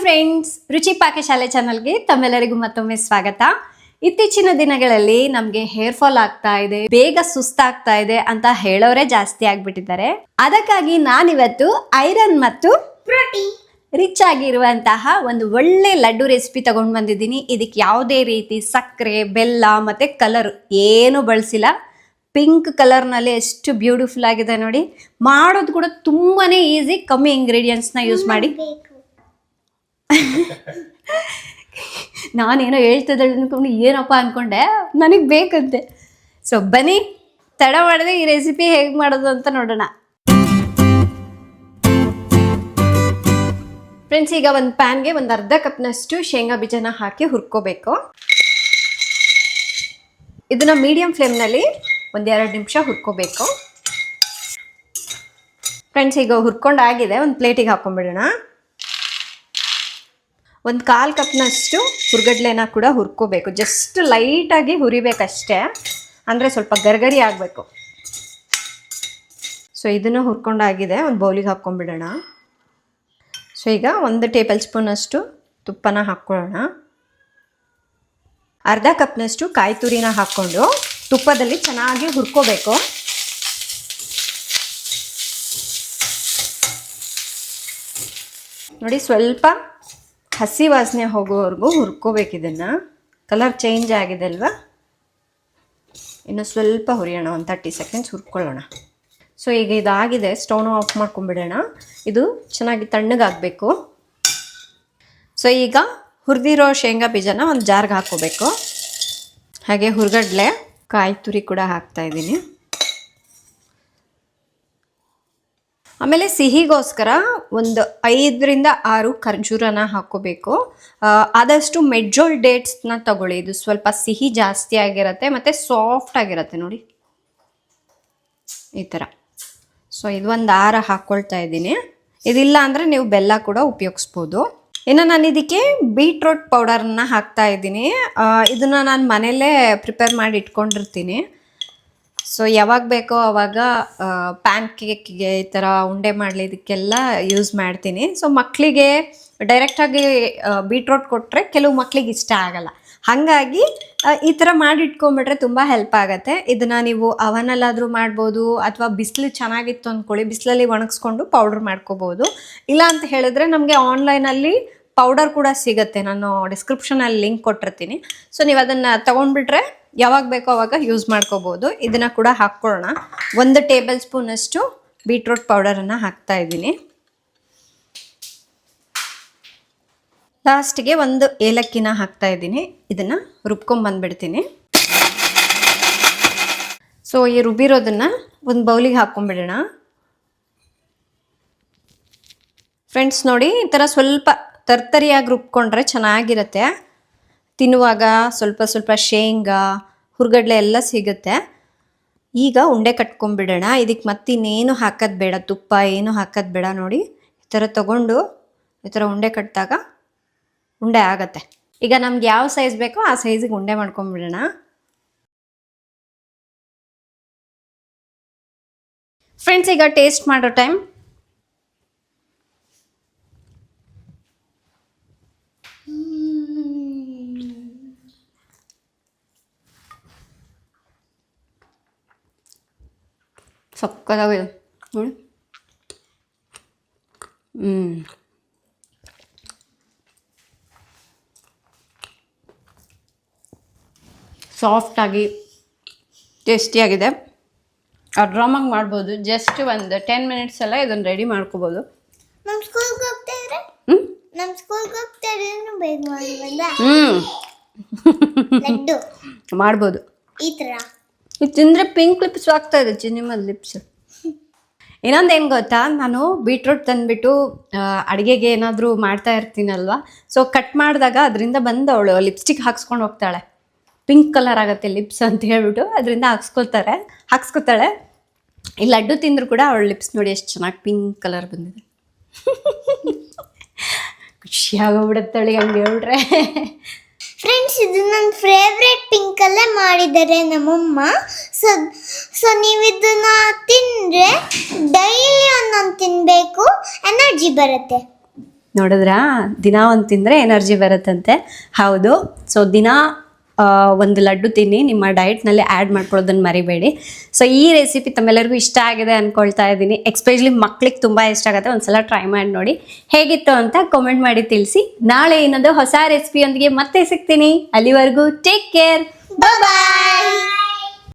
Friends, ರುಚಿ ಪಾಕಶಾಲೆ ಚಾನಲ್ಗೆ ತಮ್ಮೆಲ್ಲರಿಗೂ ಮತ್ತೊಮ್ಮೆ ಸ್ವಾಗತ. ಇತ್ತೀಚಿನ ದಿನಗಳಲ್ಲಿ ನಮ್ಗೆ ಹೇರ್ ಫಾಲ್ ಆಗ್ತಾ ಇದೆ, ಬೇಗ ಸುಸ್ತಾಗ್ತಾ ಇದೆ ಅಂತ ಹೇಳೋರೆ ಜಾಸ್ತಿ ಆಗ್ಬಿಟ್ಟಿದ್ದಾರೆ. ಅದಕ್ಕಾಗಿ ನಾನಿವತ್ತು ಐರನ್ ಮತ್ತು ಪ್ರೋಟೀನ್ ರಿಚ್ ಆಗಿರುವಂತಹ ಒಂದು ಒಳ್ಳೆ ಲಡ್ಡು ರೆಸಿಪಿ ತಗೊಂಡು ಬಂದಿದ್ದೀನಿ. ಇದಕ್ಕೆ ಯಾವುದೇ ರೀತಿ ಸಕ್ಕರೆ, ಬೆಲ್ಲ ಮತ್ತೆ ಕಲರ್ ಏನು ಬಳಸಿಲ್ಲ. ಪಿಂಕ್ ಕಲರ್ನಲ್ಲಿ ಎಷ್ಟು ಬ್ಯೂಟಿಫುಲ್ ಆಗಿದೆ ನೋಡಿ. ಮಾಡೋದು ಕೂಡ ತುಂಬಾನೇ ಈಸಿ, ಕಮ್ಮಿ ಇಂಗ್ರೀಡಿಯೆಂಟ್ಸ್ನ ಯೂಸ್ ಮಾಡಿ. ನಾನೇನೋ ಹೇಳ್ತಿದ್ದೆ ಅನ್ಕೊಂಡು ಏನಪ್ಪ ಅಂದ್ಕೊಂಡೆ, ನನಗೆ ಬೇಕಂತೆ. ಸೊ ಬನ್ನಿ, ತಡ ಮಾಡದೆ ಈ ರೆಸಿಪಿ ಹೇಗೆ ಮಾಡೋದು ಅಂತ ನೋಡೋಣ. ಫ್ರೆಂಡ್ಸ್, ಈಗ ಒಂದು ಪ್ಯಾನ್ಗೆ ಒಂದು ಅರ್ಧ ಕಪ್ನಷ್ಟು ಶೇಂಗಾ ಬೀಜನ ಹಾಕಿ ಹುರ್ಕೋಬೇಕು. ಇದನ್ನ ಮೀಡಿಯಂ ಫ್ಲೇಮ್ನಲ್ಲಿ ಒಂದು 2 ನಿಮಿಷ ಹುರ್ಕೋಬೇಕು. ಫ್ರೆಂಡ್ಸ್, ಈಗ ಹುರ್ಕೊಂಡಾಗಿದೆ, ಒಂದು ಪ್ಲೇಟಿಗೆ ಹಾಕೊಂಡ್ಬಿಡೋಣ. ಒಂದು 1/4 ಕಪ್ನಷ್ಟು ಹುರ್ಗಡ್ಲೆನ ಕೂಡ ಹುರ್ಕೋಬೇಕು. ಜಸ್ಟ್ ಲೈಟಾಗಿ ಹುರಿಬೇಕಷ್ಟೇ, ಅಂದರೆ ಸ್ವಲ್ಪ ಗರ್ಗರಿ ಆಗಬೇಕು. ಸೊ ಇದನ್ನು ಹುರ್ಕೊಂಡಾಗಿದೆ, ಒಂದು ಬೌಲಿಗೆ ಹಾಕ್ಕೊಂಡ್ಬಿಡೋಣ. ಸೊ ಈಗ 1 ಟೇಬಲ್ ಸ್ಪೂನಷ್ಟು ತುಪ್ಪನ ಹಾಕ್ಕೊಳ್ಳೋಣ. ಅರ್ಧ ಕಪ್ನಷ್ಟು ಕಾಯಿ ತುರಿನ ಹಾಕ್ಕೊಂಡು ತುಪ್ಪದಲ್ಲಿ ಚೆನ್ನಾಗಿ ಹುರ್ಕೋಬೇಕು. ನೋಡಿ, ಸ್ವಲ್ಪ ಹಸಿ ವಾಸನೆ ಹೋಗೋವರೆಗೂ ಹುರ್ಕೋಬೇಕು. ಇದನ್ನು ಕಲರ್ ಚೇಂಜ್ ಆಗಿದೆ ಅಲ್ವಾ, ಇನ್ನು ಸ್ವಲ್ಪ ಹುರಿಯೋಣ, ಒಂದು 30 ಸೆಕೆಂಡ್ಸ್ ಹುರ್ಕೊಳ್ಳೋಣ. ಸೊ ಈಗ ಇದಾಗಿದೆ, ಸ್ಟವ್ನ ಆಫ್ ಮಾಡ್ಕೊಂಡ್ಬಿಡೋಣ. ಇದು ಚೆನ್ನಾಗಿ ತಣ್ಣಗಾಗಬೇಕು. ಸೊ ಈಗ ಹುರಿದಿರೋ ಶೇಂಗಾ ಬೀಜನ ಒಂದು ಜಾರ್ಗೆ ಹಾಕ್ಕೋಬೇಕು. ಹಾಗೆ ಹುರ್ಗಡ್ಲೆ, ಕಾಯಿ ತುರಿ ಕೂಡ ಹಾಕ್ತಾ ಇದ್ದೀನಿ. ಆಮೇಲೆ ಸಿಹಿಗೋಸ್ಕರ ಒಂದು 5ರಿಂದ 6 ಖರ್ಜೂರನ ಹಾಕ್ಕೋಬೇಕು. ಆದಷ್ಟು ಮೆಡ್ಜೋಲ್ ಡೇಟ್ಸ್ನ ತಗೊಳ್ಳಿ, ಇದು ಸ್ವಲ್ಪ ಸಿಹಿ ಜಾಸ್ತಿ ಆಗಿರುತ್ತೆ ಮತ್ತು ಸಾಫ್ಟ್ ಆಗಿರುತ್ತೆ ನೋಡಿ, ಈ ಥರ. ಸೊ ಇದು ಒಂದು 6 ಹಾಕ್ಕೊಳ್ತಾ ಇದ್ದೀನಿ. ಇದಿಲ್ಲ ಅಂದರೆ ನೀವು ಬೆಲ್ಲ ಕೂಡ ಉಪಯೋಗಿಸ್ಬೋದು. ಇನ್ನು ನಾನು ಇದಕ್ಕೆ ಬೀಟ್ರೂಟ್ ಪೌಡರನ್ನ ಹಾಕ್ತಾ ಇದ್ದೀನಿ. ಇದನ್ನು ನಾನು ಮನೆಯಲ್ಲೇ ಪ್ರಿಪೇರ್ ಮಾಡಿ ಇಟ್ಕೊಂಡಿರ್ತೀನಿ. ಸೊ ಯಾವಾಗ ಬೇಕೋ ಆವಾಗ ಪ್ಯಾನ್ ಕೇಕ್ಗೆ ಈ ಥರ ಉಂಡೆ ಮಾಡಲಿದ್ದಕ್ಕೆಲ್ಲ ಯೂಸ್ ಮಾಡ್ತೀನಿ. ಸೊ ಮಕ್ಕಳಿಗೆ ಡೈರೆಕ್ಟಾಗಿ ಬೀಟ್ರೂಟ್ ಕೊಟ್ಟರೆ ಕೆಲವು ಮಕ್ಕಳಿಗೆ ಇಷ್ಟ ಆಗಲ್ಲ. ಹಾಗಾಗಿ ಈ ಥರ ಮಾಡಿ ಇಟ್ಕೊಂಡ್ಬಿಟ್ರೆ ತುಂಬ ಹೆಲ್ಪ್ ಆಗುತ್ತೆ. ಇದನ್ನು ನೀವು ಅವನಲ್ಲಾದರೂ ಮಾಡ್ಬೋದು, ಅಥವಾ ಬಿಸಿಲು ಚೆನ್ನಾಗಿತ್ತು ಅಂದ್ಕೊಳ್ಳಿ, ಬಿಸಿಲಲ್ಲಿ ಒಣಗಿಸ್ಕೊಂಡು ಪೌಡ್ರ್ ಮಾಡ್ಕೋಬೋದು. ಇಲ್ಲ ಅಂತ ಹೇಳಿದ್ರೆ ನಮಗೆ ಆನ್ಲೈನಲ್ಲಿ ಪೌಡರ್ ಕೂಡ ಸಿಗುತ್ತೆ, ನಾನು ಡಿಸ್ಕ್ರಿಪ್ಷನಲ್ಲಿ ಲಿಂಕ್ ಕೊಟ್ಟಿರ್ತೀನಿ. ಸೊ ನೀವು ಅದನ್ನು ತೊಗೊಂಡ್ಬಿಟ್ರೆ ಯಾವಾಗ ಬೇಕೋ ಆವಾಗ ಯೂಸ್ ಮಾಡ್ಕೋಬೋದು. ಇದನ್ನು ಕೂಡ ಹಾಕ್ಕೊಳ್ಳೋಣ. 1 ಟೇಬಲ್ ಸ್ಪೂನಷ್ಟು ಬೀಟ್ರೂಟ್ ಪೌಡರನ್ನು ಹಾಕ್ತಾ ಇದ್ದೀನಿ. ಲಾಸ್ಟಿಗೆ 1 ಏಲಕ್ಕಿನ ಹಾಕ್ತಾ ಇದ್ದೀನಿ. ಇದನ್ನು ರುಬ್ಕೊಂಬಂದ್ಬಿಡ್ತೀನಿ. ಸೊ ಈ ರುಬ್ಬಿರೋದನ್ನು ಒಂದು ಬೌಲಿಗೆ ಹಾಕ್ಕೊಂಬಿಡೋಣ. ಫ್ರೆಂಡ್ಸ್ ನೋಡಿ, ಈ ಥರ ಸ್ವಲ್ಪ ತರ್ತರಿಯಾಗಿ ರುಬ್ಕೊಂಡ್ರೆ ಚೆನ್ನಾಗಿರುತ್ತೆ. ತಿನ್ನುವಾಗ ಸ್ವಲ್ಪ ಸ್ವಲ್ಪ ಶೇಂಗಾ, ಹುರ್ಗಡ್ಲೆ ಎಲ್ಲ ಸಿಗುತ್ತೆ. ಈಗ ಉಂಡೆ ಕಟ್ಕೊಂಡ್ಬಿಡೋಣ. ಇದಕ್ಕೆ ಮತ್ತಿನ್ನೇನು ಹಾಕೋದು ಬೇಡ, ತುಪ್ಪ ಏನು ಹಾಕೋದು ಬೇಡ. ನೋಡಿ, ಈ ಥರ ತೊಗೊಂಡು ಈ ಥರ ಉಂಡೆ ಕಟ್ಟಿದಾಗ ಉಂಡೆ ಆಗತ್ತೆ. ಈಗ ನಮ್ಗೆ ಯಾವ ಸೈಜ್ ಬೇಕೋ ಆ ಸೈಜಿಗೆ ಉಂಡೆ ಮಾಡ್ಕೊಂಡ್ಬಿಡೋಣ. ಫ್ರೆಂಡ್ಸ್, ಈಗ ಟೇಸ್ಟ್ ಮಾಡೋ ಟೈಮ್. ಸಕ್ಕತ್ತಾಗಿದೆ ನೋಡಿ. ಸಾಫ್ಟಾಗಿ ಟೇಸ್ಟಿಯಾಗಿದೆ. ಆರಾಮಾಗಿ ಮಾಡ್ಬೋದು. ಜಸ್ಟ್ ಒಂದು 10 ಮಿನಿಟ್ಸ್ ಎಲ್ಲ ಇದನ್ನು ರೆಡಿ ಮಾಡ್ಕೋಬೋದು. ನಮ್ಮ ಸ್ಕೂಲ್ಗೆ ಹೋಗ್ತಾ ಇದ್ರೆ ಬೇಗ ಮಾಡಿ ಲಡ್ಡು ಮಾಡ್ಬೋದು. ಈ ಥರ ಇದು ತಿಂದರೆ ಪಿಂಕ್ ಲಿಪ್ಸ್ ಆಗ್ತಾ ಇದೆ, ಚಿನ್ನಿಮದ ಲಿಪ್ಸ್. ಇನ್ನೊಂದು ಏನು ಗೊತ್ತಾ, ನಾನು ಬೀಟ್ರೂಟ್ ತಂದುಬಿಟ್ಟು ಅಡುಗೆಗೆ ಏನಾದರೂ ಮಾಡ್ತಾ ಇರ್ತೀನಲ್ವ, ಸೊ ಕಟ್ ಮಾಡಿದಾಗ ಅದರಿಂದ ಬಂದು ಅವಳು ಲಿಪ್ಸ್ಟಿಕ್ ಹಾಕ್ಸ್ಕೊಂಡು ಹೋಗ್ತಾಳೆ. ಪಿಂಕ್ ಕಲರ್ ಆಗುತ್ತೆ ಲಿಪ್ಸ್ ಅಂತ ಹೇಳ್ಬಿಟ್ಟು ಅದರಿಂದ ಹಾಕ್ಸ್ಕೊತಾಳೆ. ಈ ಲಡ್ಡು ತಿಂದರೂ ಕೂಡ ಅವಳ ಲಿಪ್ಸ್ ನೋಡಿ ಎಷ್ಟು ಚೆನ್ನಾಗಿ ಪಿಂಕ್ ಕಲರ್ ಬಂದಿದೆ. ಖುಷಿಯಾಗೋಗ್ಬಿಡುತ್ತೆ ಹಂಗೆ ಹೇಳ್ಬಿಟ್ರೆ. ಫ್ರೆಂಡ್ಸ್, ಇದು ನನ್ನ ಫೇವ್ರೆಟ್ ಪಿಂಕಲ್ಲೇ ಮಾಡಿದ್ದಾರೆ ನಮ್ಮಮ್ಮ. ಸೊ ನೀವು ಇದನ್ನ ತಿಂದರೆ ಡೈಲಿ ಒಂದೊಂದು ತಿನ್ನಬೇಕು, ಎನರ್ಜಿ ಬರುತ್ತೆ. ನೋಡಿದ್ರಾ, ದಿನ ಒಂದು ತಿಂದರೆ ಎನರ್ಜಿ ಬರುತ್ತಂತೆ. ಹೌದು, ಸೊ ದಿನ ಒಂದು ಲಡ್ಡು ತಿನ್ನಿ, ನಿಮ್ಮ ಡಯಟ್ನಲ್ಲಿ ಆ್ಯಡ್ ಮಾಡ್ಕೊಳ್ಳೋದನ್ನು ಮರಿಬೇಡಿ. ಸೊ ಈ ರೆಸಿಪಿ ತಮ್ಮೆಲ್ಲರಿಗೂ ಇಷ್ಟ ಆಗಿದೆ ಅಂದ್ಕೊಳ್ತಾ ಇದ್ದೀನಿ. ಎಸ್ಪೆಷಲಿ ಮಕ್ಳಿಗೆ ತುಂಬ ಇಷ್ಟ ಆಗುತ್ತೆ. ಒಂದ್ಸಲ ಟ್ರೈ ಮಾಡಿ ನೋಡಿ, ಹೇಗಿತ್ತು ಅಂತ ಕಾಮೆಂಟ್ ಮಾಡಿ ತಿಳಿಸಿ. ನಾಳೆ ಇನ್ನೊಂದು ಹೊಸ ರೆಸಿಪಿಯೊಂದಿಗೆ ಮತ್ತೆ ಸಿಗ್ತೀನಿ. ಅಲ್ಲಿವರೆಗೂ ಟೇಕ್ ಕೇರ್, ಬಾಯ್.